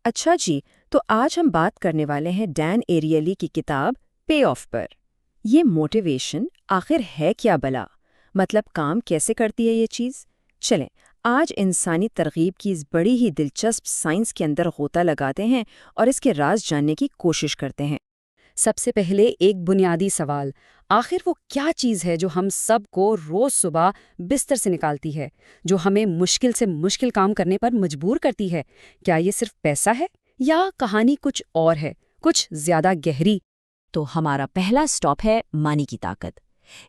اچھا جی، تو آج ہم بات کرنے والے ہیں ڈین ایریلی کی کتاب پے آف پر۔ یہ موٹیویشن آخر ہے کیا بلا؟ مطلب کام کیسے کرتی ہے یہ چیز؟ چلیں آج انسانی ترغیب کی اس بڑی ہی دلچسپ سائنس کے اندر غوطہ لگاتے ہیں اور اس کے راز جاننے کی کوشش کرتے ہیں۔ سب سے پہلے ایک بنیادی سوال، آخر وہ کیا چیز ہے جو ہم سب کو روز صبح بستر سے نکالتی ہے، جو ہمیں مشکل سے مشکل کام کرنے پر مجبور کرتی ہے؟ کیا یہ صرف پیسہ ہے یا کہانی کچھ اور ہے، کچھ زیادہ گہری؟ تو ہمارا پہلا سٹاپ ہے مانی کی طاقت۔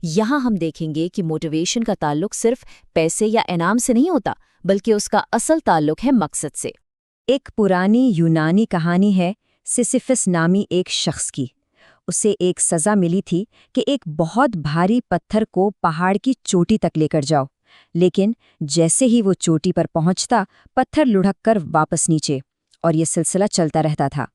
یہاں ہم دیکھیں گے کہ موٹیویشن کا تعلق صرف پیسے یا انعام سے نہیں ہوتا، بلکہ اس کا اصل تعلق ہے مقصد سے۔ ایک پرانی یونانی کہانی ہے سیسیفس نامی ایک شخص کی۔ اسے ایک سزا ملی تھی کہ ایک بہت بھاری پتھر کو پہاڑ کی چوٹی تک لے کر جاؤ، لیکن جیسے ہی وہ چوٹی پر پہنچتا پتھر لڑھک کر واپس نیچے، اور یہ سلسلہ چلتا رہتا تھا۔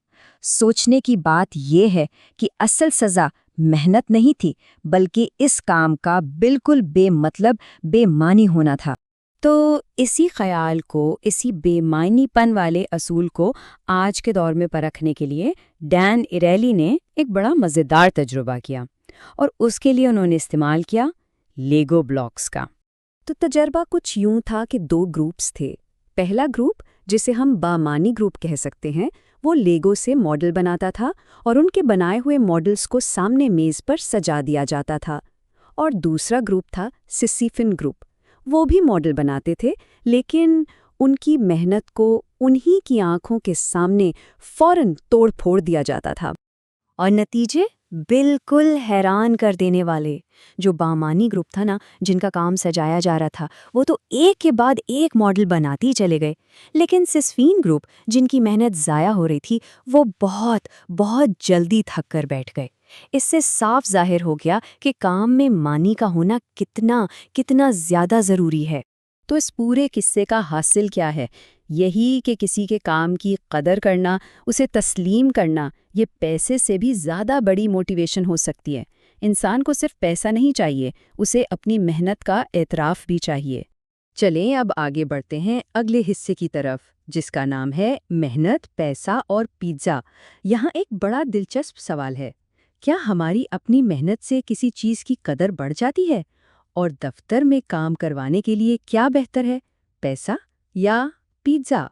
سوچنے کی بات یہ ہے کہ اصل سزا محنت نہیں تھی، بلکہ اس کام کا بالکل بے مطلب بے معنی ہونا تھا۔ تو اسی خیال کو، اسی بے معنی پن والے اصول کو آج کے دور میں پرکھنے کے لیے ڈین ایریلی نے ایک بڑا مزیدار تجربہ کیا، اور اس کے لیے انہوں نے استعمال کیا لیگو بلاکس کا۔ تو تجربہ کچھ یوں تھا کہ دو گروپس تھے۔ پہلا گروپ، جسے ہم بامانی گروپ کہہ سکتے ہیں، وہ لیگو سے ماڈل بناتا تھا اور ان کے بنائے ہوئے ماڈلز کو سامنے میز پر سجا دیا جاتا تھا۔ اور دوسرا گروپ تھا سیسیفن گروپ۔ وہ بھی ماڈل بناتے تھے، لیکن ان کی محنت کو انہی کی آنکھوں کے سامنے فوراً توڑ پھوڑ دیا جاتا تھا۔ اور نتیجے بالکل حیران کر دینے والے۔ جو بامانی گروپ تھا نا، جن کا کام سجایا جا رہا تھا، وہ تو ایک کے بعد ایک ماڈل بناتے ہی چلے گئے، لیکن سیسفین گروپ، جن کی محنت ضائع ہو رہی تھی، وہ بہت جلدی تھک کر بیٹھ گئے۔ اس سے صاف ظاہر ہو گیا کہ کام میں معنی کا ہونا کتنا زیادہ ضروری ہے۔ تو اس پورے قصے کا حاصل کیا ہے؟ یہی کہ کسی کے کام کی قدر کرنا، اسے تسلیم کرنا، یہ پیسے سے بھی زیادہ بڑی موٹیویشن ہو سکتی ہے۔ انسان کو صرف پیسہ نہیں چاہیے، اسے اپنی محنت کا اعتراف بھی چاہیے۔ چلیں اب آگے بڑھتے ہیں اگلے حصے کی طرف، جس کا نام ہے محنت، پیسہ اور پیزا۔ یہاں ایک بڑا دلچسپ سوال ہے، کیا ہماری اپنی محنت سے کسی چیز کی قدر بڑھ جاتی ہے؟ اور دفتر میں کام کروانے کے لیے کیا بہتر ہے، پیسہ یا پیزا؟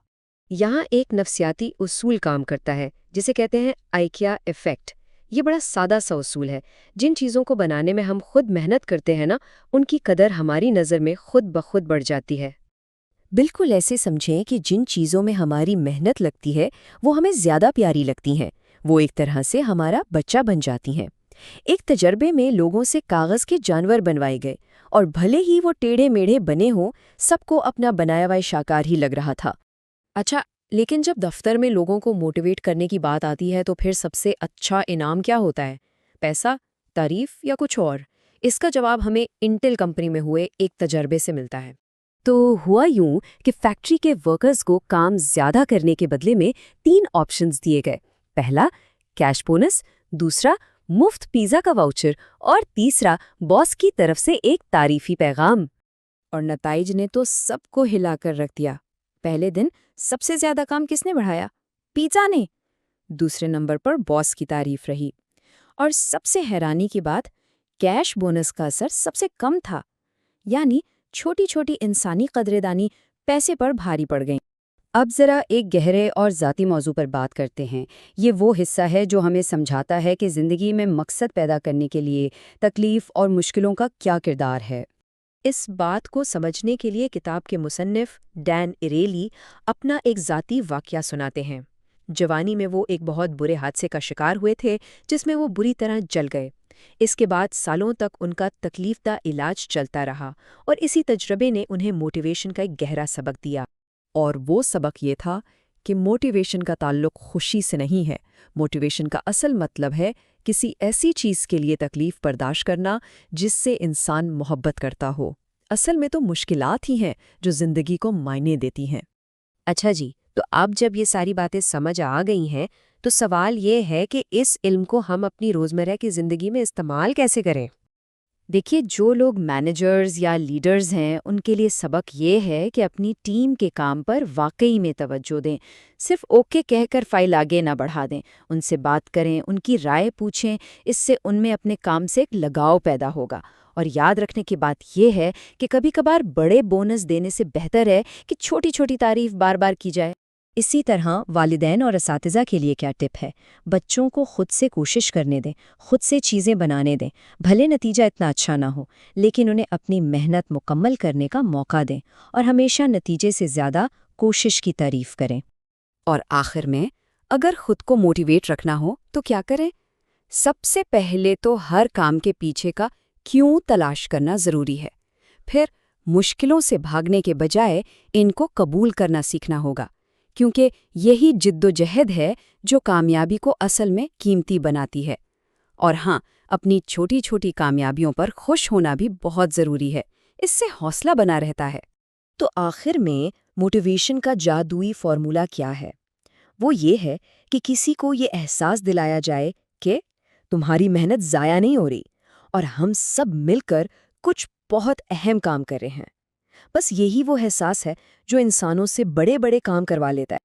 یہاں ایک نفسیاتی اصول کام کرتا ہے جسے کہتے ہیں آئیکیا ایفیکٹ۔ یہ بڑا سادہ سا اصول ہے۔ جن چیزوں کو بنانے میں ہم خود محنت کرتے ہیں نا، ان کی قدر ہماری نظر میں خود بخود بڑھ جاتی ہے۔ بالکل ایسے سمجھیں کہ جن چیزوں میں ہماری محنت لگتی ہے وہ ہمیں زیادہ پیاری لگتی ہیں، وہ ایک طرح سے ہمارا بچہ بن جاتی ہیں۔ ایک تجربے میں لوگوں سے کاغذ کے جانور بنوائے گئے، اور بھلے ہی وہ ٹیڑھے میڑھے بنے ہوں، سب کو اپنا بنایا ہوا شاہکار ہی لگ رہا تھا۔ اچھا، لیکن جب دفتر میں لوگوں کو موٹیویٹ کرنے کی بات آتی ہے تو پھر سب سے اچھا انعام کیا ہوتا ہے؟ پیسہ، تعریف یا کچھ اور؟ اس کا جواب ہمیں انٹل کمپنی میں ہوئے ایک تجربے سے ملتا ہے۔ تو ہوا یوں کہ فیکٹری کے ورکرز کو کام زیادہ کرنے کے بدلے میں 3 آپشنز دیے گئے۔ پہلا، کیش بونس، دوسرا، مفت پیزا کا واؤچر، اور تیسرا، باس کی طرف سے ایک تعریفی پیغام۔ اور نتائج نے تو سب کو ہلا کر رکھ دیا۔ پہلے دن سب سے زیادہ کام کس نے بڑھایا؟ پیزا نے۔ دوسرے نمبر پر باس کی تعریف رہی، اور سب سے حیرانی کی بات، کیش بونس کا اثر سب سے کم تھا۔ یعنی چھوٹی چھوٹی انسانی قدردانی پیسے پر بھاری پڑ گئیں۔ اب ذرا ایک گہرے اور ذاتی موضوع پر بات کرتے ہیں۔ یہ وہ حصہ ہے جو ہمیں سمجھاتا ہے کہ زندگی میں مقصد پیدا کرنے کے لیے تکلیف اور مشکلوں کا کیا کردار ہے۔ اس بات کو سمجھنے کے لیے کتاب کے مصنف ڈین ایریلی اپنا ایک ذاتی واقعہ سناتے ہیں۔ جوانی میں وہ ایک بہت برے حادثے کا شکار ہوئے تھے جس میں وہ بری طرح جل گئے۔ اس کے بعد سالوں تک ان کا تکلیف دہ علاج چلتا رہا، اور اسی تجربے نے انہیں موٹیویشن کا ایک گہرا سبق دیا۔ اور وہ سبق یہ تھا کہ موٹیویشن کا تعلق خوشی سے نہیں ہے۔ موٹیویشن کا اصل مطلب ہے کسی ایسی چیز کے لیے تکلیف برداشت کرنا جس سے انسان محبت کرتا ہو۔ اصل میں تو مشکلات ہی ہیں جو زندگی کو معنی دیتی ہیں۔ اچھا جی، تو اب جب یہ ساری باتیں سمجھ آ گئی ہیں تو سوال یہ ہے کہ اس علم کو ہم اپنی روزمرہ کی زندگی میں استعمال کیسے کریں؟ دیکھیے، جو لوگ مینیجرز یا لیڈرز ہیں ان کے لیے سبق یہ ہے کہ اپنی ٹیم کے کام پر واقعی میں توجہ دیں، صرف اوکے کہہ کر فائل آگے نہ بڑھا دیں، ان سے بات کریں، ان کی رائے پوچھیں، اس سے ان میں اپنے کام سے ایک لگاؤ پیدا ہوگا۔ اور یاد رکھنے کی بات یہ ہے کہ کبھی کبھار بڑے بونس دینے سے بہتر ہے کہ چھوٹی چھوٹی تعریف بار بار کی جائے۔ اسی طرح والدین اور اساتذہ کے لیے کیا ٹپ ہے؟ بچوں کو خود سے کوشش کرنے دیں، خود سے چیزیں بنانے دیں، بھلے نتیجہ اتنا اچھا نہ ہو، لیکن انہیں اپنی محنت مکمل کرنے کا موقع دیں، اور ہمیشہ نتیجے سے زیادہ کوشش کی تعریف کریں۔ اور آخر میں، اگر خود کو موٹیویٹ رکھنا ہو تو کیا کریں؟ سب سے پہلے تو ہر کام کے پیچھے کا کیوں تلاش کرنا ضروری ہے۔ پھر مشکلوں سے بھاگنے کے بجائے ان کو قبول کرنا سیکھنا ہوگا، کیونکہ یہی جد و جہد ہے جو کامیابی کو اصل میں قیمتی بناتی ہے۔ اور ہاں، اپنی چھوٹی چھوٹی کامیابیوں پر خوش ہونا بھی بہت ضروری ہے، اس سے حوصلہ بنا رہتا ہے۔ تو آخر میں موٹیویشن کا جادوئی فارمولا کیا ہے؟ وہ یہ ہے کہ کسی کو یہ احساس دلایا جائے کہ تمہاری محنت ضائع نہیں ہو رہی، اور ہم سب مل کر کچھ بہت اہم کام کر رہے ہیں۔ بس یہی وہ احساس ہے جو انسانوں سے بڑے بڑے کام کروا لیتا ہے۔